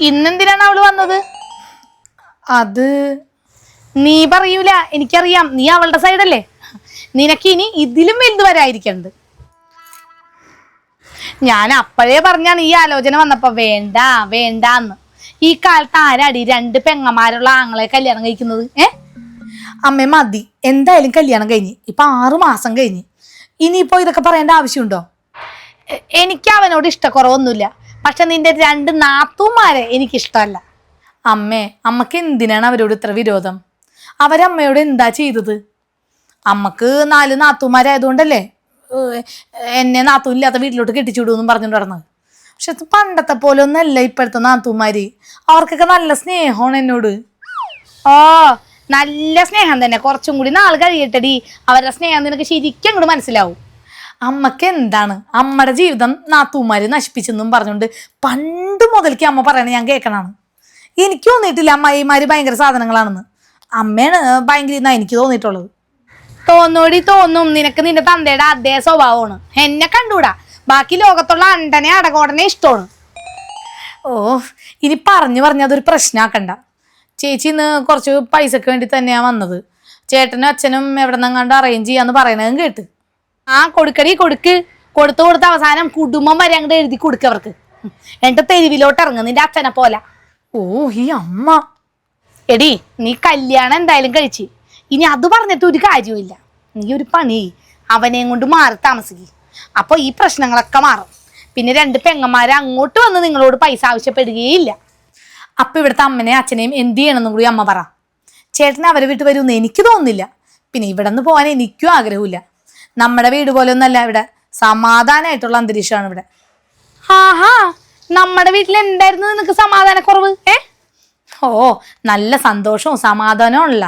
ഇന്നെന്തിനാണ് അവള് വന്നത്? അത് നീ പറയൂല, എനിക്കറിയാം. നീ അവളുടെ സൈഡല്ലേ. നിനക്ക് ഇനി ഇതിലും വലുത് വരായിരിക്കണ്ട്. ഞാൻ അപ്പോഴേ പറഞ്ഞാണ് ഈ ആലോചന വന്നപ്പോ വേണ്ട വേണ്ടാന്ന്. ഈ കാലത്ത് ആരാടി 2 പെങ്ങന്മാരുള്ള ആങ്ങളെ കല്യാണം കഴിക്കുന്നത്? അമ്മ മതി, എന്തായാലും കല്യാണം കഴിഞ്ഞ് ഇപ്പൊ 6 മാസം കഴിഞ്ഞ്. ഇനിയിപ്പോ ഇതൊക്കെ പറയേണ്ട ആവശ്യമുണ്ടോ? എനിക്ക് അവനോട് ഇഷ്ടക്കുറവൊന്നുമില്ല. പക്ഷെ നിന്റെ 2 നാത്തൂമാരെ എനിക്കിഷ്ടമല്ല. അമ്മക്ക് എന്തിനാണ് അവരോട് ഇത്ര വിരോധം? അവരമ്മയോട് എന്താ ചെയ്തത്? അമ്മക്ക് 4 നാത്തൂമാരായതുകൊണ്ടല്ലേ എന്നെ നാത്തൂനില്ലാത്ത വീട്ടിലോട്ട് കെട്ടിച്ചുവിടുമെന്നും പറഞ്ഞിട്ട് നടന്നത്. പക്ഷെ പണ്ടത്തെ പോലെ ഒന്നല്ല ഇപ്പോഴത്തെ നാത്തൂമാര്. അവർക്കൊക്കെ നല്ല സ്നേഹമാണ് എന്നോട്. ഓ, നല്ല സ്നേഹം തന്നെ. കുറച്ചും കൂടി നാൾ കഴിയട്ടടി, അവരുടെ സ്നേഹം നിനക്ക് ശരിക്കും അങ്ങോട്ട് മനസ്സിലാവും. അമ്മക്ക് എന്താണ് അമ്മയുടെ ജീവിതം നാത്തൂമാര് നശിപ്പിച്ചെന്നും പറഞ്ഞുകൊണ്ട് പണ്ട് മുതൽക്ക് അമ്മ പറയണ ഞാൻ കേൾക്കണാണ്. എനിക്ക് തോന്നിയിട്ടില്ല അമ്മായിമാര് ഭയങ്കര സാധനങ്ങളാണെന്ന്. അമ്മയാണ് ഭയങ്കര എനിക്ക് തോന്നിയിട്ടുള്ളത്. തോന്നോടി തോന്നും. നിനക്ക് നിന്റെ തന്തയുടെ അതേ സ്വഭാവമാണ്. എന്നെ കണ്ടൂടാ. ബാക്കി ലോകത്തുള്ള അണ്ടനെ അടകോടനെ ഇഷ്ടമാണ്. ഓ, ഇനി പറഞ്ഞതൊരു പ്രശ്നമാക്കണ്ട. ചേച്ചി ഇന്ന് കുറച്ച് പൈസക്ക് വേണ്ടി തന്നെയാണ് വന്നത്. ചേട്ടനും അച്ഛനും എവിടെ നിന്നെങ്ങാണ്ട് അറേഞ്ച് ചെയ്യാന്ന് പറയണതും കേട്ട്. കൊടുക്കടി, കൊടുത്ത് അവസാനം കുടുംബം വരെ അങ്ങോട്ട് എഴുതി കൊടുക്കവർക്ക്. എന്നിട്ട് തെരുവിലോട്ട് ഇറങ്ങും നിന്റെ അച്ഛനെ പോലെ. ഓ, ഈ അമ്മ. എടി, നീ കല്യാണം എന്തായാലും കഴിച്ച്. ഇനി അത് പറഞ്ഞിട്ട് ഒരു കാര്യമില്ല. നീ ഒരു പണി അവനെയും കൊണ്ട് മാറി താമസിക്കും. അപ്പൊ ഈ പ്രശ്നങ്ങളൊക്കെ മാറും. പിന്നെ 2 പെങ്ങന്മാരെ അങ്ങോട്ട് വന്ന് നിങ്ങളോട് പൈസ ആവശ്യപ്പെടുകയില്ല. അപ്പൊ ഇവിടുത്തെ അമ്മനെയും അച്ഛനെയും എന്ത് ചെയ്യണമെന്നും കൂടി അമ്മ പറ. ചേട്ടനെ അവരെ വിട്ട് വരുമെന്ന് എനിക്ക് തോന്നുന്നില്ല. പിന്നെ ഇവിടെ നിന്ന് പോകാൻ എനിക്കും ആഗ്രഹമില്ല. നമ്മുടെ വീട് പോലെ ഒന്നല്ല ഇവിടെ. സമാധാനമായിട്ടുള്ള അന്തരീക്ഷമാണ് ഇവിടെ. നമ്മുടെ വീട്ടിൽ എന്തായിരുന്നു നിനക്ക് സമാധാനക്കുറവ്? ഓ, നല്ല സന്തോഷവും സമാധാനവും ഉള്ള.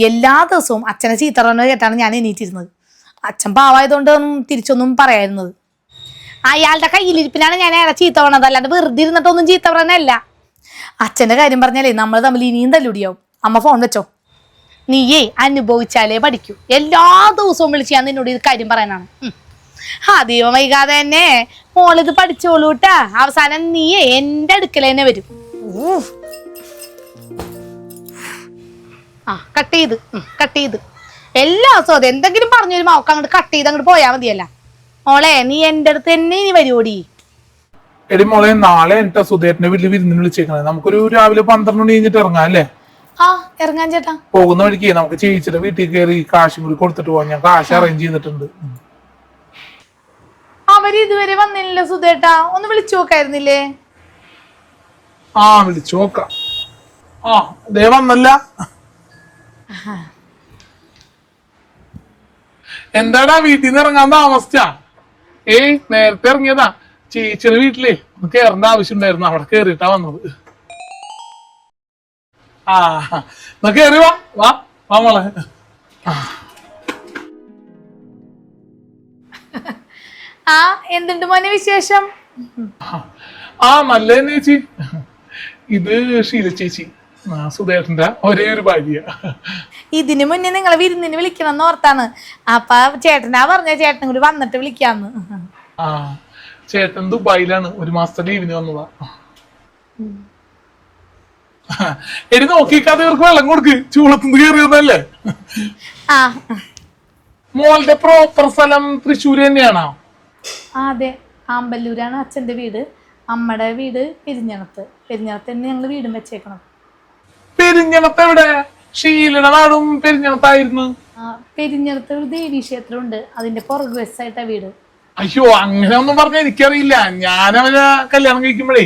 എല്ലാ ദിവസവും അച്ഛനെ ചീത്ത പറഞ്ഞത് കേട്ടാണ് ഞാൻ എണീറ്റിരുന്നത്. അച്ഛൻ പാവായതുകൊണ്ട് തിരിച്ചൊന്നും പറയായിരുന്നത്. അയാളുടെ കയ്യിലിരിപ്പിനാണ് ഞാൻ അയാളെ ചീത്ത പറഞ്ഞത്, അല്ലാണ്ട് വെറുതെ ഇരുന്നിട്ടൊന്നും ചീത്ത പറഞ്ഞല്ല. അച്ഛൻ്റെ കാര്യം പറഞ്ഞാലേ നമ്മൾ തമ്മിൽ ഇനിയും തല്ലുടിയാവും. അമ്മ ഫോൺ വെച്ചോ. നീയേ അനുഭവിച്ചാലേ പഠിക്കൂ. എല്ലാ ദിവസവും വിളിച്ച് ഞാൻ നിന്നോട് ഇത് കാര്യം പറയാനാണ്. അധികം വൈകാതെ തന്നെ മോളിത് പഠിച്ചോളൂട്ടാ. അവസാനം നീയേ എൻ്റെ അടുക്കൽ തന്നെ വരും. കട്ട് ചെയ്ത് എല്ലാ ദിവസവും അത് എന്തെങ്കിലും പറഞ്ഞു വരുമ്പോ അവക്ക് അങ്ങോട്ട് കട്ട് ചെയ്ത് അങ്ങോട്ട് പോയാൽ മതിയല്ല. മോളെ, നീ എൻ്റെ അടുത്ത് തന്നെ ഇനി വരുവോടി. എടി മോളെ, നാളെ എന്റെ സുധേട്ടന്റെ വീട്ടിൽ വിരുന്നിന് വിളിച്ചേക്കണേ. നമുക്കൊരു രാവിലെ 12 മണി കഴിഞ്ഞിട്ട് ഇറങ്ങാം അല്ലേ? ഇറങ്ങാൻ ചേട്ടാ. പോകുന്ന വഴിക്ക് നമുക്ക് ചേച്ചിയുടെ വീട്ടിൽ കയറി കാശും കൂടി കൊടുത്തിട്ട് പോവാം. ഞാൻ കാശ് അറേഞ്ച് ചെയ്തിട്ടുണ്ട്. അവര് ഇതുവരെ വന്നില്ല സുധേട്ടാ. ഒന്ന് വിളിച്ചു നോക്കായിരുന്നില്ലേ? വിളിച്ചു നോക്കാം. ദേ വന്നല്ല. എന്താടാ വീട്ടിൽ നിന്ന് ഇറങ്ങാൻ താമസിച്ച? നേരത്തെ ഇറങ്ങിയതാ. ചേച്ചിയുടെ വീട്ടിലേ ഒന്ന് കേറേണ്ട ആവശ്യം ഉണ്ടായിരുന്നു. അവിടെ കേറിയിട്ടാ വന്നത്. കേറി വാ മോളെ. എന്തുണ്ട് മോനെ വിശേഷം? നല്ല ചേച്ചി. ഇത് ഷീല ചേച്ചി, സുധേട്ടന്റെ ഒരേ ഒരു ഭാര്യ. ഇതിനു മുന്നേ നിങ്ങളെ വിരുന്നിന് വിളിക്കണം എന്ന് ഓർത്താണ്. അപ്പൊ ചേട്ടനാ പറഞ്ഞ ചേട്ടനും കൂടി വന്നിട്ട് വിളിക്കാന്ന്. ചേട്ടൻ ദുബായിലാണ്. 1 മാസത്തെ ലീവിന് വന്നതാ. എടി നോക്കിക്കാതെ ഇവർക്ക് വെള്ളം കൊടുക്ക്. ചൂളത്തുനിന്ന് കയറിയതല്ലേ. മോളുടെ പ്രോപ്പർ സ്ഥലം തൃശ്ശൂർ തന്നെയാണോ? അതെ, ആമ്പല്ലൂരാണ് അച്ഛന്റെ വീട്. അമ്മയുടെ വീട് പെരിഞ്ഞണത്ത് തന്നെ ഞങ്ങള് വീടും വെച്ചേക്കണം. പെരിഞ്ഞണത്ത് എവിടെ? ഷീലയുടെ നാടും പെരിഞ്ഞണത്തായിരുന്നു. പെരിഞ്ഞണത്ത് ഒരു ദേവീക്ഷേത്രം ഉണ്ട്, അതിന്റെ പുറകു വശത്തായിട്ടാ വീട്. അയ്യോ, അങ്ങനെ ഒന്നും പറഞ്ഞ എനിക്കറിയില്ല. ഞാനവരെ കല്യാണം കഴിക്കുമ്പോഴേ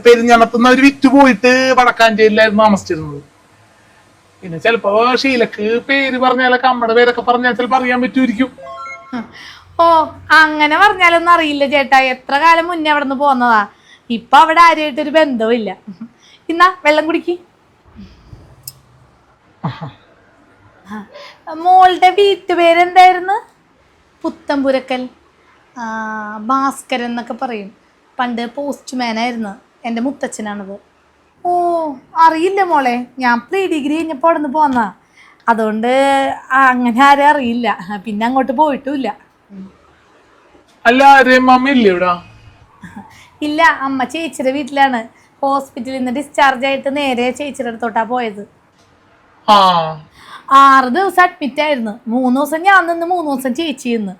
പെരിഞ്ഞണത്തുനിന്ന് അവര് വിറ്റ് പോയിട്ട് വടക്കാഞ്ചേരിയിലായിരുന്നു താമസിച്ചിരുന്നത്. പിന്നെ ചിലപ്പോ ഷീലക്ക് പേര് പറഞ്ഞാലൊക്കെ അമ്മയുടെ പേരൊക്കെ പറഞ്ഞാൽ ചിലപ്പോ അറിയാൻ പറ്റുമായിരിക്കും. ഓ, അങ്ങനെ പറഞ്ഞാലൊന്നും അറിയില്ല ചേട്ടാ. എത്ര കാലം മുന്നേ അവിടെ നിന്ന് പോന്നതാ. ഇപ്പൊ അവിടെ ആരുമായിട്ടൊരു ബന്ധവും ഇല്ല. ഇന്നാ വെള്ളം കുടിക്ക്. മോളുടെ വീട്ടുപേരെന്തായിരുന്നു? പുത്തമ്പുരക്കൽ. ഭാസ്കരൻ എന്നൊക്കെ പറയും. പണ്ട് പോസ്റ്റ്മാനായിരുന്നു. എൻ്റെ മുത്തച്ഛനാണത്. ഓ, അറിയില്ല മോളെ. ഞാൻ പ്രീ ഡിഗ്രി കഴിഞ്ഞപ്പോൾ അവിടെ നിന്ന് പോന്നാ. അതുകൊണ്ട് അങ്ങനെ ആരും അറിയില്ല. പിന്നെ അങ്ങോട്ട് പോയിട്ടുമില്ല. അല്ല, മമ്മ ഇല്ലേ ഇവിടെ? ഇല്ല, അമ്മ ചേച്ചിയുടെ വീട്ടിലാണ്. ഹോസ്പിറ്റലിൽ നിന്ന് ഡിസ്ചാർജ് ആയിട്ട് നേരെ ചേച്ചിയുടെ അടുത്തോട്ടാ പോയത്. ആ 6 ദിവസം അഡ്മിറ്റ് ആയിരുന്നു. 3 ദിവസം ഞാൻ നിന്ന്, 3 ദിവസം ചേച്ചി നിന്ന്.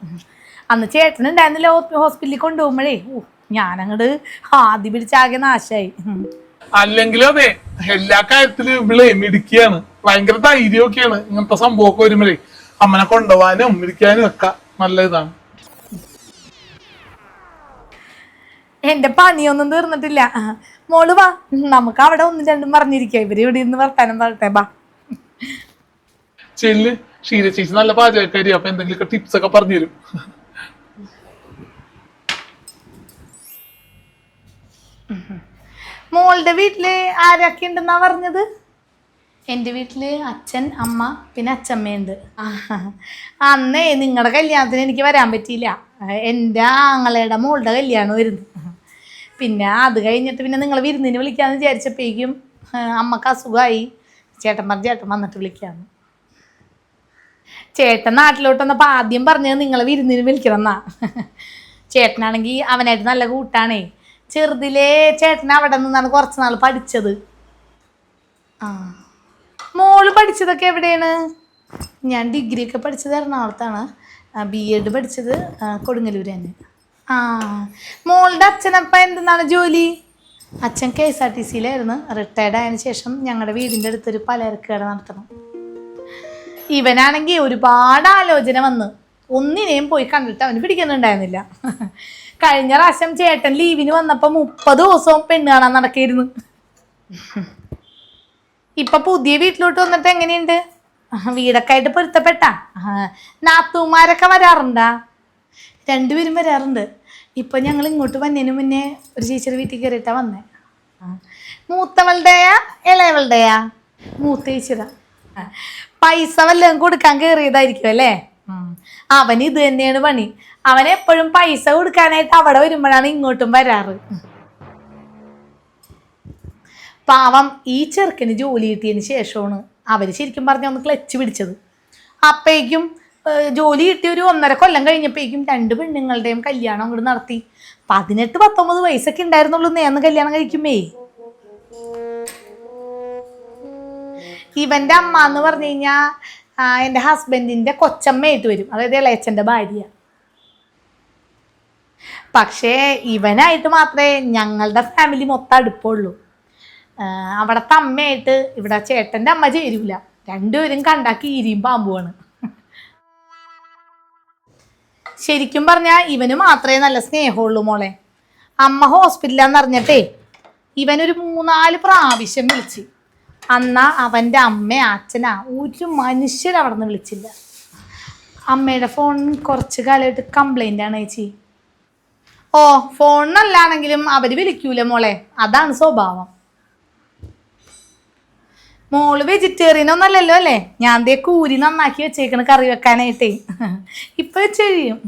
അന്ന് ചേട്ടൻ ഉണ്ടായിരുന്നില്ല ഹോസ്പിറ്റലിൽ കൊണ്ടുപോകുമ്പോഴേ. ഞാനങ്ങട് ആദ്യം പിടിച്ചാകെ നാശായി. അല്ലെങ്കിലും അതെ, എല്ലാ കാര്യത്തിലും ഇവളെ മിടിക്കുകയാണ്, ഭയങ്കര ധൈര്യമൊക്കെയാണ്. ഇങ്ങനത്തെ സംഭവമൊക്കെ വരുമ്പോഴേ അമ്മനെ കൊണ്ടുപോകാനും ഇരിക്കാനും ഒക്കെ നല്ല ഇതാണ്. എന്റെ പണിയൊന്നും തീർന്നിട്ടില്ല. മോള് വാ, നമുക്ക് അവിടെ 1-2 പറഞ്ഞിരിക്കാം. ഇവര് ഇവിടെ ഇരുന്ന് വർത്താനം പറട്ടെ. ബാ ചെല്ല്. ഷീല ചേച്ചി നല്ല പാചകക്കാരി, അപ്പൊ എന്തെങ്കിലുമൊക്കെ ടിപ്സ് ഒക്കെ പറഞ്ഞു തരും. മോളുടെ വീട്ടില് ആരൊക്കെ ഉണ്ടെന്നാ പറഞ്ഞത്? എൻ്റെ വീട്ടില് അച്ഛൻ, അമ്മ, പിന്നെ അച്ഛമ്മയുണ്ട്. അന്നേ നിങ്ങളുടെ കല്യാണത്തിന് എനിക്ക് വരാൻ പറ്റിയില്ല. എൻ്റെ ആങ്ങളയുടെ മോളുടെ കല്യാണം വരുന്നു. പിന്നെ അത് കഴിഞ്ഞിട്ട് പിന്നെ നിങ്ങൾ വിരുന്നിന് വിളിക്കാമെന്ന് വിചാരിച്ചപ്പോഴേക്കും അമ്മക്ക് അസുഖമായി. ചേട്ടൻ പറഞ്ഞു ചേട്ടൻ വന്നിട്ട് വിളിക്കാമെന്ന്. ചേട്ടൻ നാട്ടിലോട്ട് വന്നപ്പോൾ ആദ്യം പറഞ്ഞത് നിങ്ങളെ വിരുന്നിന് വിളിക്കണം എന്നാ. ചേട്ടനാണെങ്കിൽ അവനായിട്ട് നല്ല കൂട്ടാണേ. ചെറുതിലേ ചേട്ടൻ അവിടെ നിന്നാണ് കുറച്ച് നാൾ പഠിച്ചത്. മോള് പഠിച്ചതൊക്കെ എവിടെയാണ്? ഞാൻ ഡിഗ്രി ഒക്കെ പഠിച്ചത് എറണാകുളത്താണ്. BEd പഠിച്ചത് കൊടുങ്ങല്ലൂർ തന്നെ. മോളുടെ അച്ഛനപ്പം എന്തെന്നാണ് ജോലി? അച്ഛൻ KSRTCയിലായിരുന്നു. റിട്ടയർഡ് ആയതിനു ശേഷം ഞങ്ങളുടെ വീടിൻ്റെ അടുത്തൊരു പലചരക്ക് കട നടത്തണം. ഇവനാണെങ്കിൽ ഒരുപാട് ആലോചന വന്ന് ഒന്നിനെയും പോയി കണ്ടിട്ട് അവന് പിടിക്കുന്നുണ്ടായിരുന്നില്ല. കഴിഞ്ഞ പ്രാവശ്യം ചേട്ടൻ ലീവിന് വന്നപ്പോൾ 30 ദിവസവും പെണ്ണ് കാണാൻ നടക്കായിരുന്നു. ഇപ്പൊ പുതിയ വീട്ടിലോട്ട് വന്നിട്ട് എങ്ങനെയുണ്ട്? വീടൊക്കെ ആയിട്ട് പൊരുത്തപ്പെട്ടാ? നാത്തൂമാരൊക്കെ വരാറുണ്ടാ? 2 പേരും വരാറുണ്ട്. ഇപ്പൊ ഞങ്ങൾ ഇങ്ങോട്ട് വന്നതിന് മുന്നേ ഒരു ചേച്ചിയുടെ വീട്ടിൽ കയറിയിട്ടാ വന്നേ. മൂത്തവളുടെയാ ഇളയവളുടെയാ? മൂത്ത ചേച്ചിയുടെ. പൈസ വല്ലതും കൊടുക്കാൻ കയറിയതായിരിക്കും അല്ലേ? അവന് ഇത് തന്നെയാണ് പണി. അവനെപ്പോഴും പൈസ കൊടുക്കാനായിട്ട് അവിടെ വരുമ്പോഴാണ് ഇങ്ങോട്ടും വരാറ്. പാവം ഈ ചെറുക്കന് ജോലി കിട്ടിയതിന് ശേഷമാണ് അവർ ശരിക്കും പറഞ്ഞ ഒന്ന് ക്ലച്ച് പിടിച്ചത്. അപ്പോഴേക്കും ജോലി കിട്ടിയ ഒരു 1.5 കൊല്ലം കഴിഞ്ഞപ്പോഴേക്കും 2 പെണ്ണുങ്ങളുടെയും കല്യാണം അങ്ങോട്ട് നടത്തി. 18-19 വയസ്സൊക്കെ ഉണ്ടായിരുന്നുള്ളൂ നേന്ന് കല്യാണം കഴിക്കുമ്പേ. ഇവന്റെ അമ്മ എന്ന് പറഞ്ഞു കഴിഞ്ഞാൽ എൻ്റെ ഹസ്ബൻഡിന്റെ കൊച്ചമ്മയായിട്ട് വരും, അതായത് ഇളയച്ചൻ്റെ ഭാര്യ. പക്ഷേ ഇവനായിട്ട് മാത്രമേ ഞങ്ങളുടെ ഫാമിലി മൊത്തം അടുപ്പമുള്ളൂ. അവിടത്തെ അമ്മയായിട്ട് ഇവിടെ ചേട്ടൻ്റെ അമ്മ ചേരൂല. 2 പേരും കണ്ടാക്കി ഇരിയും പാമ്പുമാണ്. ശരിക്കും പറഞ്ഞാൽ ഇവന് മാത്രമേ നല്ല സ്നേഹമുള്ളൂ മോളെ. അമ്മ ഹോസ്പിറ്റലാന്ന് അറിഞ്ഞിട്ടേ ഇവനൊരു 3-4 പ്രാവശ്യം വിളിച്ച്. അന്നാ അവൻ്റെ അമ്മ അച്ഛനാ ഒരു മനുഷ്യരവിടെ നിന്ന് വിളിച്ചില്ല. അമ്മയുടെ ഫോൺ കുറച്ച് കാലമായിട്ട് കംപ്ലൈൻ്റ് ആണ് ചേച്ചി. ഫോണിനല്ലാണെങ്കിലും അവർ വിളിക്കൂല മോളെ, അതാണ് സ്വഭാവം. മോള് വെജിറ്റേറിയൻ ഒന്നല്ലല്ലോ അല്ലേ? ഞാൻ ദേ കൂരി നന്നാക്കി വെച്ചേക്കണ് കറി വെക്കാനായിട്ടേ. ഇപ്പൊ വെച്ച് കഴിയും.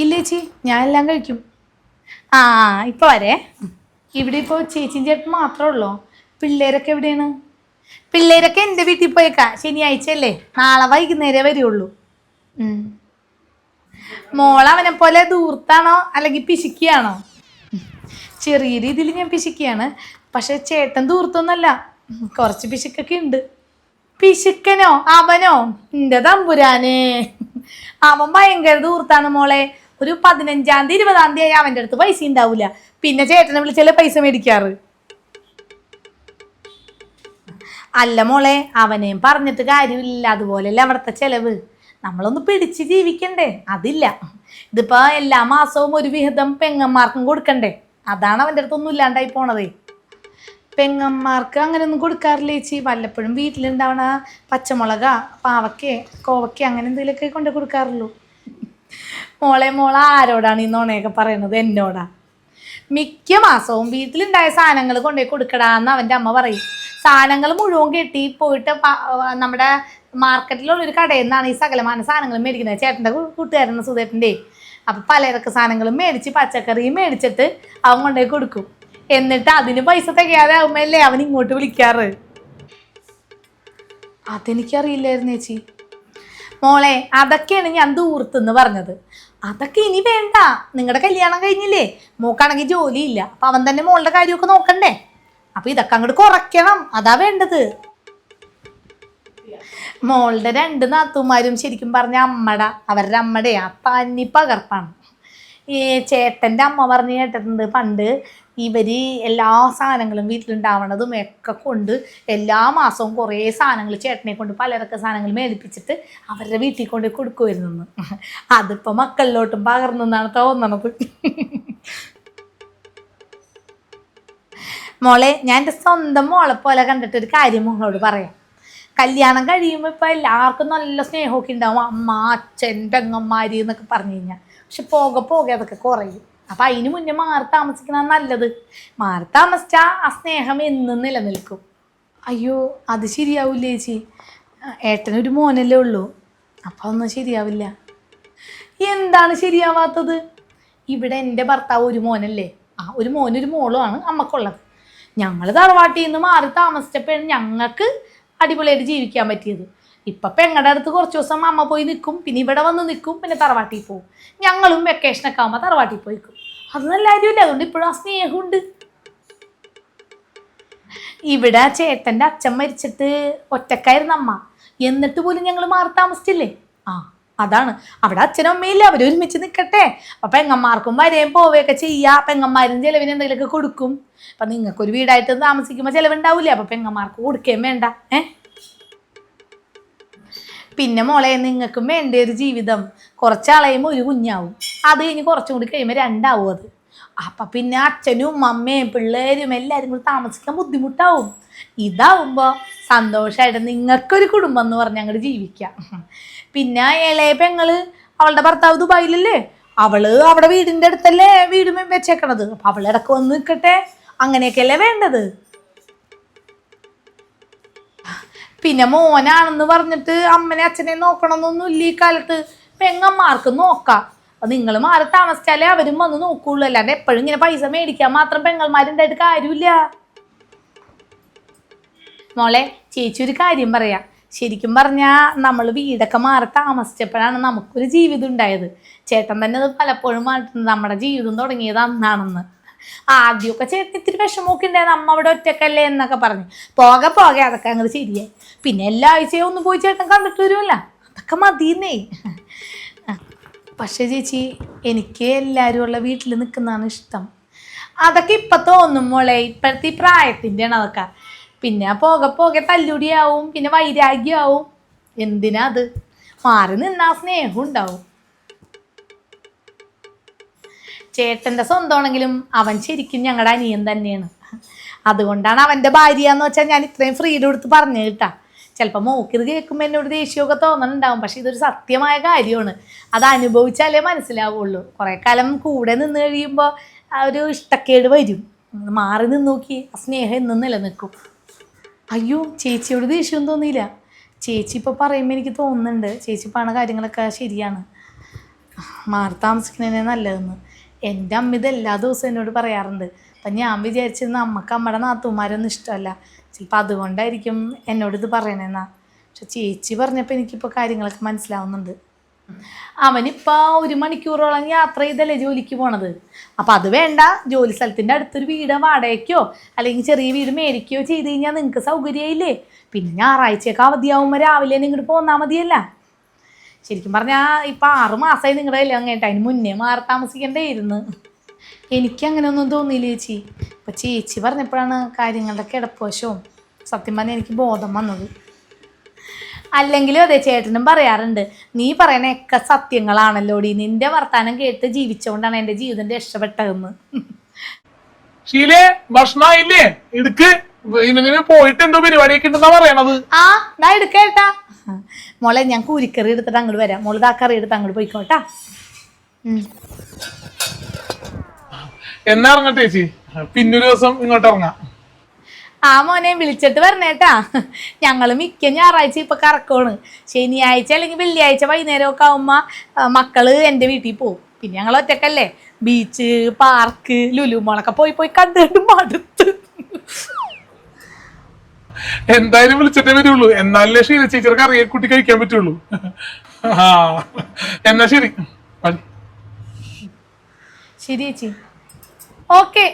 ഇല്ല ചേച്ചി, ഞാൻ എല്ലാം കഴിക്കും. ഇപ്പൊ വരേ. ഇവിടെ ഇപ്പോൾ ചേച്ചിയും ചേട്ടൻ മാത്രമേ ഉള്ളൂ. പിള്ളേരൊക്കെ എവിടെയാണ്? പിള്ളേരൊക്കെ എൻ്റെ വീട്ടിൽ പോയേക്കാ. ശനിയാഴ്ച അല്ലേ, നാളെ വൈകുന്നേരം വരുള്ളൂ. മോളവനെ പോലെ ദൂർത്താണോ അല്ലെങ്കിൽ പിശുക്കിയാണോ? ചെറിയ രീതിയിൽ ഞാൻ പിശുക്കിയാണ്. പക്ഷെ ചേട്ടൻ ദൂർത്തൊന്നല്ല, കുറച്ച് പിശുക്കൊക്കെ ഉണ്ട്. പിശുക്കനോ? അവനോ? എൻ്റെ തമ്പുരാനെ, അവൻ ഭയങ്കര ദൂർത്താണ് മോളെ. ഒരു 15-ാം തീയതി 20-ാം തീയതി അവൻ്റെ അടുത്ത് പൈസ ഉണ്ടാവില്ല. പിന്നെ ചേട്ടനെ വിളിച്ചാലേ പൈസ മേടിക്കാറ്. അല്ല മോളെ, അവനെയും പറഞ്ഞിട്ട് കാര്യമില്ല. അതുപോലെയല്ല അവിടുത്തെ ചെലവ്. നമ്മളൊന്ന് പിടിച്ച് ജീവിക്കണ്ടേ? അതില്ല. ഇതിപ്പോ എല്ലാ മാസവും ഒരു വിഹിതം പെങ്ങന്മാർക്കും കൊടുക്കണ്ടേ? അതാണ് അവൻ്റെ അടുത്തൊന്നും ഇല്ലാണ്ടായി പോണതേ. പെങ്ങന്മാർക്ക് അങ്ങനെയൊന്നും കൊടുക്കാറില്ല ചേച്ചി. വല്ലപ്പോഴും വീട്ടിലുണ്ടാവണ പച്ചമുളക, പാവയ്ക്ക, കോവയ്ക്ക അങ്ങനെ എന്തെങ്കിലുമൊക്കെ കൊണ്ട് കൊടുക്കാറുള്ളൂ. മോളെ ആരോടാണ് ഈ നുണയൊക്കെ പറയണത്? എന്നോടാ. മിക്ക മാസവും വീട്ടിലുണ്ടായ സാധനങ്ങൾ കൊണ്ടുപോയി കൊടുക്കടാന്ന് അവൻ്റെ അമ്മ പറയും. സാധനങ്ങൾ മുഴുവൻ കെട്ടി പോയിട്ട് നമ്മുടെ മാർക്കറ്റിലുള്ളൊരു കടയിൽ നിന്നാണ് ഈ സകലമാന സാധനങ്ങളും മേടിക്കുന്നത്. ചേട്ടൻ്റെ കൂട്ടുകാരൻ്റെ സുധേട്ടൻ്റെ. അപ്പം പലചരക്ക് സാധനങ്ങളും മേടിച്ച് പച്ചക്കറിയും മേടിച്ചിട്ട് അവൻ കൊണ്ടുപോയി കൊടുക്കും. എന്നിട്ട് അതിന് പൈസ തികയാതെ ആവുമ്പല്ലേ അവൻ ഇങ്ങോട്ട് വിളിക്കാറ്. അതെനിക്കറിയില്ലായിരുന്നു ചേച്ചി. മോളെ, അതൊക്കെയാണ് ഞാൻ ദൂർത്തെന്ന് പറഞ്ഞത്. അതൊക്കെ ഇനി വേണ്ട. നിങ്ങളുടെ കല്യാണം കഴിഞ്ഞില്ലേ? മോക്കാണെങ്കിൽ ജോലിയില്ല. അപ്പം അവൻ തന്നെ മോളുടെ കാര്യമൊക്കെ നോക്കണ്ടേ? അപ്പൊ ഇതൊക്കെ അങ്ങോട്ട് കുറയ്ക്കണം, അതാ വേണ്ടത്. മോളുടെ 2 നാത്തൂമാരും ശരിക്കും പറഞ്ഞ അവരുടെ അമ്മയുടെയാ തനി പകർപ്പാണ്. ഈ ചേട്ടൻ്റെ അമ്മ പറഞ്ഞ് കേട്ടിട്ടുണ്ട്, പണ്ട് ഇവര് എല്ലാ സാധനങ്ങളും വീട്ടിലുണ്ടാവണതും ഒക്കെ കൊണ്ട് എല്ലാ മാസവും കുറേ സാധനങ്ങൾ ചേട്ടനെ കൊണ്ട് പലരൊക്കെ സാധനങ്ങൾ മേടിപ്പിച്ചിട്ട് അവരുടെ വീട്ടിൽ കൊണ്ട് കൊടുക്കുമായിരുന്നു. അതിപ്പോൾ മക്കളിലോട്ടും പകർന്നെന്നാണ് തോന്നണത്. മോളെ, ഞാൻ എൻ്റെ സ്വന്തം മോളെ പോലെ കണ്ടിട്ടൊരു കാര്യം മോളോട് പറയാം. കല്യാണം കഴിയുമ്പോൾ ഇപ്പം എല്ലാവർക്കും നല്ല സ്നേഹമൊക്കെ ഉണ്ടാവും, അമ്മ, അച്ഛൻ, പെങ്ങന്മാർ എന്നൊക്കെ പറഞ്ഞു കഴിഞ്ഞാൽ. പക്ഷെ പോകെ പോകെ അതൊക്കെ കുറയും. അപ്പം അതിന് മുന്നേ മാറി താമസിക്കണം നല്ലത്. മാറി താമസിച്ചാൽ ആ സ്നേഹം എന്നും നിലനിൽക്കും. അയ്യോ, അത് ശരിയാവില്ല ചേച്ചി. ഏട്ടനൊരു മോനല്ലേ ഉള്ളൂ, അപ്പം ഒന്നും ശരിയാവില്ല. എന്താണ് ശരിയാവാത്തത്? ഇവിടെ എൻ്റെ ഭർത്താവ് ഒരു മോനല്ലേ, ഒരു മോനൊരു മോളുമാണ് അമ്മക്കുള്ളത്. ഞങ്ങൾ തറവാട്ടിൽ നിന്ന് മാറി താമസിച്ചപ്പോഴാണ് ഞങ്ങൾക്ക് അടിപൊളിയായിട്ട് ജീവിക്കാൻ പറ്റിയത്. ഇപ്പം പെങ്ങളുടെ അടുത്ത് കുറച്ച് ദിവസം അമ്മ പോയി നിൽക്കും, പിന്നെ ഇവിടെ വന്ന് നിൽക്കും, പിന്നെ തറവാട്ടിൽ പോകും. ഞങ്ങളും വെക്കേഷനൊക്കെ ആകുമ്പോൾ തറവാട്ടിൽ പോയിക്കും. അത് നല്ല കാര്യമില്ല. അതുകൊണ്ട് ഇപ്പോഴും ആ സ്നേഹമുണ്ട്. ഇവിടെ ചേട്ടൻ്റെ അച്ഛൻ മരിച്ചിട്ട് ഒറ്റക്കായിരുന്നു അമ്മ, എന്നിട്ട് പോലും ഞങ്ങൾ മാറി താമസിച്ചില്ലേ. അതാണ്, അവിടെ അച്ഛനും അമ്മയില്ല, അവരൊരുമിച്ച് നിൽക്കട്ടെ. അപ്പം പെങ്ങന്മാർക്കും വരെയും പോവുകയൊക്കെ ചെയ്യുക. പെങ്ങന്മാരും ചിലവിന് എന്തെങ്കിലുമൊക്കെ കൊടുക്കും. അപ്പം നിങ്ങൾക്കൊരു വീടായിട്ട് താമസിക്കുമ്പോൾ ചിലവുണ്ടാവില്ലേ, അപ്പം പെങ്ങന്മാർക്ക് കൊടുക്കുകയും വേണ്ട. പിന്നെ മോളെ, നിങ്ങൾക്കും വേണ്ട ഒരു ജീവിതം. കുറച്ചാളയുമ്പോൾ ഒരു കുഞ്ഞാവും, അത് കഴിഞ്ഞ് കുറച്ചും കൂടി കഴിയുമ്പോൾ 2 ആവും അത്. അപ്പം പിന്നെ അച്ഛനും അമ്മയും പിള്ളേരും എല്ലാവരും കൂടി താമസിക്കാൻ ബുദ്ധിമുട്ടാവും. ഇതാവുമ്പോൾ സന്തോഷമായിട്ട് നിങ്ങൾക്കൊരു കുടുംബം എന്ന് പറഞ്ഞ് അങ്ങോട്ട് ജീവിക്കാം. പിന്നെ ഇളയ പെങ്ങള്, അവളുടെ ഭർത്താവ് ദുബായിലല്ലേ, അവള് അവിടെ വീടിൻ്റെ അടുത്തല്ലേ വീട് വെച്ചേക്കണത്. അപ്പം അവളിടക്ക് വന്ന് നിൽക്കട്ടെ, അങ്ങനെയൊക്കെയല്ലേ വേണ്ടത്. പിന്നെ മോനാണെന്ന് പറഞ്ഞിട്ട് അമ്മനെ അച്ഛനെ നോക്കണമെന്നൊന്നുമില്ല ഈ കാലത്ത്. പെങ്ങന്മാർക്ക് നോക്കാം. അപ്പം നിങ്ങൾ മാറി താമസിച്ചാലേ അവരും വന്ന് നോക്കുള്ളൂ. അല്ലാണ്ട് എപ്പോഴും ഇങ്ങനെ പൈസ മേടിക്കാൻ മാത്രം പെങ്ങന്മാരുണ്ടായിട്ട് കാര്യമില്ല. മോളെ, ചേച്ചി ഒരു കാര്യം പറയാം. ശരിക്കും പറഞ്ഞാൽ നമ്മൾ വീടൊക്കെ മാറി താമസിച്ചപ്പോഴാണ് നമുക്കൊരു ജീവിതം ഉണ്ടായത്. ചേട്ടൻ തന്നെ അത് പലപ്പോഴും മാറ്റുന്നത്, നമ്മുടെ ജീവിതം തുടങ്ങിയത് അന്നാണെന്ന്. ആദ്യമൊക്കെ ചേട്ടൻ ഇത്തിരി വിഷമമൊക്കെ ഉണ്ടായിരുന്നു, അമ്മ അവിടെ ഒറ്റക്കല്ലേ എന്നൊക്കെ പറഞ്ഞു. പോകെ പോകെ അതൊക്കെ അങ്ങോട്ട് ശരിയായി. പിന്നെ എല്ലാ ആഴ്ചയും ഒന്ന് പോയി ചേട്ടൻ കണ്ടിട്ട് വരുമല്ല, അതൊക്കെ മതിയെന്നേ. പക്ഷേ ചേച്ചി, എനിക്ക് എല്ലാവരും ഉള്ള വീട്ടിൽ നിൽക്കുന്നതാണ് ഇഷ്ടം. അതൊക്കെ ഇപ്പം തോന്നും മോളെ, ഇപ്പോഴത്തെ ഈ പ്രായത്തിൻ്റെയാണ് അതൊക്കെ. പിന്നെ പോകെ പോകെ തല്ലുടിയാവും, പിന്നെ വൈരാഗ്യമാവും. എന്തിനാ അത്? മാറി നിന്നാ സ്നേഹം ഉണ്ടാവും. ചേട്ടൻ്റെ സ്വന്തമാണെങ്കിലും അവൻ ശരിക്കും ഞങ്ങളുടെ അനിയൻ തന്നെയാണ്. അതുകൊണ്ടാണ് അവൻ്റെ ഭാര്യ എന്ന് വെച്ചാൽ ഞാൻ ഇത്രയും ഫ്രീഡം എടുത്ത് പറഞ്ഞു കേട്ടാ. ചിലപ്പോൾ മോക്കിത് കേൾക്കുമ്പോൾ എന്നോട് ദേഷ്യമൊക്കെ തോന്നണുണ്ടാവും, പക്ഷെ ഇതൊരു സത്യമായ കാര്യമാണ്. അത് അനുഭവിച്ചാലേ മനസ്സിലാവുള്ളൂ. കുറേ കാലം കൂടെ നിന്ന് കഴിയുമ്പോൾ ആ ഒരു ഇഷ്ടക്കേട് വരും. മാറി നിന്ന് നോക്കി ആ സ്നേഹം എന്നും നിലനിൽക്കും. അയ്യോ, ചേച്ചിയോട് ദേഷ്യം തോന്നിയില്ല. ചേച്ചി ഇപ്പോൾ പറയുമ്പോൾ എനിക്ക് തോന്നുന്നുണ്ട് ചേച്ചി പറഞ്ഞ കാര്യങ്ങളൊക്കെ ശരിയാണ്, മാറി താമസിക്കുന്നതന്നെ നല്ലതെന്ന്. എൻ്റെ അമ്മ ഇത് എല്ലാ ദിവസവും എന്നോട് പറയാറുണ്ട്. അപ്പം ഞാൻ വിചാരിച്ചിരുന്ന അമ്മക്ക് അമ്മയുടെ നാത്തൂമാരൊന്നും ഇഷ്ടമല്ല, ചിലപ്പോൾ അതുകൊണ്ടായിരിക്കും എന്നോടിത് പറയണേന്നാ. പക്ഷെ ചേച്ചി പറഞ്ഞപ്പോൾ എനിക്കിപ്പോൾ കാര്യങ്ങളൊക്കെ മനസ്സിലാവുന്നുണ്ട്. അവനിപ്പോൾ 1 മണിക്കൂറോളം യാത്ര ചെയ്തല്ലേ ജോലിക്ക് പോണത്. അപ്പം അത് വേണ്ട, ജോലി സ്ഥലത്തിൻ്റെ അടുത്തൊരു വീട് വാടകയ്ക്കോ അല്ലെങ്കിൽ ചെറിയ വീട് മേടിക്കുകയോ ചെയ്ത് കഴിഞ്ഞാൽ നിങ്ങൾക്ക് സൗകര്യമായില്ലേ. പിന്നെ ഞായറാഴ്ചയൊക്കെ അവധിയാവുമ്പോൾ രാവിലെ ഇങ്ങോട്ട് പോന്നാൽ മതിയല്ല. ശരിക്കും പറഞ്ഞാൽ ഇപ്പം 6 മാസമായി നിങ്ങളുടെ കല്യാണം കേട്ടോ, അതിന് മുന്നേ മാറി താമസിക്കേണ്ടേയിരുന്നു. എനിക്കങ്ങനെ ഒന്നും തോന്നിയില്ല ചേച്ചി. ഇപ്പം ചേച്ചി പറഞ്ഞപ്പോഴാണ് കാര്യങ്ങളുടെ കിടപ്പുവശവും സത്യം പറഞ്ഞാൽ എനിക്ക് ബോധം വന്നത്. അല്ലെങ്കിലും അതെ, ചേട്ടനും പറയാറുണ്ട്, നീ പറയണൊക്കെ സത്യങ്ങളാണല്ലോടി, നിന്റെ വർത്താനം കേട്ട് ജീവിച്ചുകൊണ്ടാണ് എൻ്റെ ജീവിതം രക്ഷപ്പെട്ടതെന്ന്. ഷീലേ, ഭക്ഷണമായില്ലേ? എടുക്ക്. പോയിട്ട് എന്തോ പരിപാടിയൊക്കെ ഉണ്ടെന്നാ പറയണത്. ഞാൻ എടുക്കേട്ടാ. മോളെ, ഞാൻ കൂരിക്കറി എടുത്തിട്ട് അങ്ങോട്ട് വരാം. മോള് ആ കറി എടുത്ത് അങ്ങോട്ട് പോയിക്കോട്ടാ. എന്നാ ഇറങ്ങട്ടെ ചേച്ചി, പിന്നൊരു ദിവസം ഇങ്ങോട്ട് ഇറങ്ങാം. മോനെ, വിളിച്ചിട്ട് വരണേട്ടാ. ഞങ്ങൾ മിക്ക ഞായറാഴ്ച ഇപ്പൊ കറക്കമാണ്. ശനിയാഴ്ച അല്ലെങ്കിൽ വെള്ളിയാഴ്ച വൈകുന്നേരമൊക്കെ ആവുമ്പോ മക്കള് എൻ്റെ വീട്ടിൽ പോകും. പിന്നെ ഞങ്ങൾ ഒറ്റക്കല്ലേ, ബീച്ച്, പാർക്ക്, ലുലു മോളൊക്കെ പോയി പോയി കണ്ടിട്ട് മടുത്ത്. എന്തായാലും വിളിച്ചിട്ടേ വരുള്ളൂ, എന്നാലേ ശീല ചേച്ചിയുടെ കറിയെ കൂട്ടി കഴിക്കാൻ പറ്റുള്ളൂ. എന്നാ ശരി. ശരി ചേച്ചി, ഓക്കെ.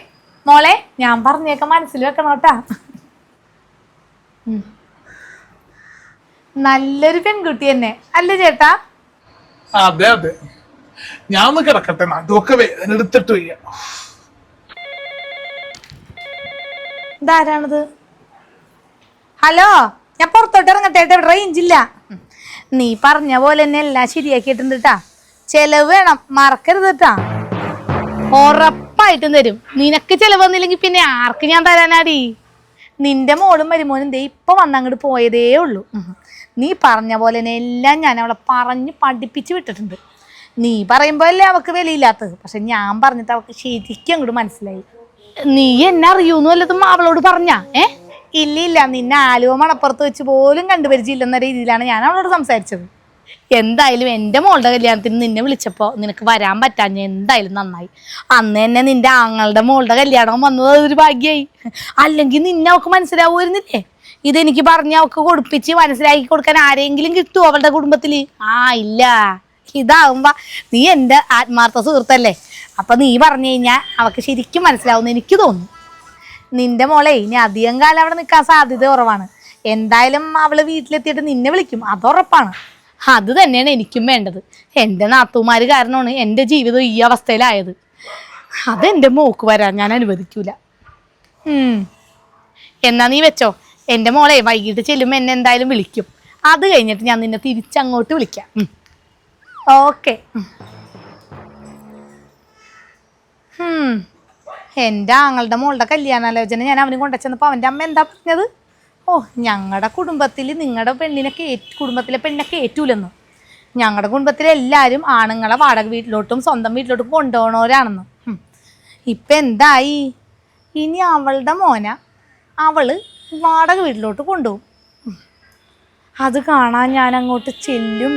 മോളെ ഞാൻ പറഞ്ഞേക്ക മനസ്സിൽ വെക്കണം കേട്ടാ. നല്ലൊരു പെൺകുട്ടി തന്നെ അല്ലേ ചേട്ടാ? അതെ അതെ, ഞാൻ ഒന്ന് കിടക്കട്ടെ, അതൊക്കെ വേദന എടുത്തിട്ട് വയ്യ. ഇതാരാണിത്? ഹലോ, ഞാൻ പുറത്തോട്ട് ഇറങ്ങട്ടെ, ഇവിടെ റേഞ്ച് ഇല്ല. നീ പറഞ്ഞ പോലെ തന്നെ എല്ലാം ശരിയാക്കിയിട്ടുണ്ട് കേട്ടാ. ചെലവ് വേണം, മറക്കരുത് കേട്ടാ. ഉറപ്പായിട്ടും തരും. നിനക്ക് ചെലവ് വന്നില്ലെങ്കിൽ പിന്നെ ആർക്ക് ഞാൻ തരാനാടി? നിന്റെ മോളും മരുമോനും ദേ ഇപ്പൊ വന്നങ്ങോട്ട് പോയതേ ഉള്ളൂ. നീ പറഞ്ഞ പോലെ തന്നെ എല്ലാം ഞാൻ അവളെ പറഞ്ഞ് പഠിപ്പിച്ച് വിട്ടിട്ടുണ്ട്. നീ പറയുമ്പോൾ അല്ലേ അവൾക്ക് വിലയില്ലാത്തത്, പക്ഷെ ഞാൻ പറഞ്ഞിട്ട് അവൾക്ക് ശരിക്കും അങ്ങോട്ട് മനസ്സിലായി. നീ എന്നെ അറിയൂന്ന് വല്ലതും അവളോട് പറഞ്ഞാ? ഇല്ല, നിന്നെ ആലുവ മണപ്പുറത്ത് വെച്ച് പോലും കണ്ടുപരിച്ചില്ലെന്ന രീതിയിലാണ് ഞാൻ അവളോട് സംസാരിച്ചത്. എന്തായാലും എൻ്റെ മോളുടെ കല്യാണത്തിന് നിന്നെ വിളിച്ചപ്പോൾ നിനക്ക് വരാൻ പറ്റാഞ്ഞ എന്തായാലും നന്നായി. അന്ന് തന്നെ നിന്റെ ആങ്ങളുടെ മോളുടെ കല്യാണം വന്നത് ഒരു ഭാഗ്യമായി. അല്ലെങ്കിൽ നിന്നെ അവൾക്ക് മനസ്സിലാവുമായിരുന്നില്ലേ? ഇതെനിക്ക് പറഞ്ഞ് അവൾക്ക് കൊടുപ്പിച്ച് മനസ്സിലാക്കി കൊടുക്കാൻ ആരെങ്കിലും കിട്ടുമോ അവളുടെ കുടുംബത്തില്? ഇല്ല. ഇതാവുമ്പോ നീ എൻ്റെ ആത്മാർത്ഥ സുഹൃത്തല്ലേ, അപ്പൊ നീ പറഞ്ഞു കഴിഞ്ഞാൽ അവൾക്ക് ശരിക്കും മനസ്സിലാവുമെന്ന് എനിക്ക് തോന്നുന്നു. നിന്റെ മോളെ ഇനി അധികം കാലം അവിടെ നിൽക്കാൻ സാധ്യത കുറവാണ്. എന്തായാലും അവള് വീട്ടിലെത്തിയിട്ട് നിന്നെ വിളിക്കും, അതുറപ്പാണ്. അത് തന്നെയാണ് എനിക്കും വേണ്ടത്. എൻ്റെ നാത്തൂമാര് കാരണമാണ് എൻ്റെ ജീവിതം ഈ അവസ്ഥയിലായത്. അതെൻ്റെ മോക്ക് വരാൻ ഞാൻ അനുവദിക്കൂല. എന്നാ നീ വെച്ചോ, എൻ്റെ മോളെ വൈകിട്ട് ചെല്ലുമ്പോൾ എന്നെ എന്തായാലും വിളിക്കും. അത് കഴിഞ്ഞിട്ട് ഞാൻ നിന്നെ തിരിച്ചങ്ങോട്ട് വിളിക്കാം. ഓക്കെ. എൻ്റെ ആങ്ങളുടെ മോളുടെ കല്യാണാലോചന ഞാൻ അവന് കൊണ്ടുവച്ചപ്പോൾ അവൻ്റെ അമ്മ എന്താ പറഞ്ഞത്? ഞങ്ങളുടെ കുടുംബത്തിൽ നിങ്ങളുടെ കുടുംബത്തിലെ പെണ്ണിനെ കയറ്റൂലെന്ന്. ഞങ്ങളുടെ കുടുംബത്തിലെ എല്ലാവരും ആണുങ്ങളെ വാടക വീട്ടിലോട്ടും സ്വന്തം വീട്ടിലോട്ടും കൊണ്ടുപോകണവരാണെന്ന്. ഇപ്പം എന്തായി? ഇനി അവളുടെ മോന അവള് വാടക വീട്ടിലോട്ട് കൊണ്ടുപോകും. അത് കാണാൻ ഞാൻ അങ്ങോട്ട് ചെല്ലും.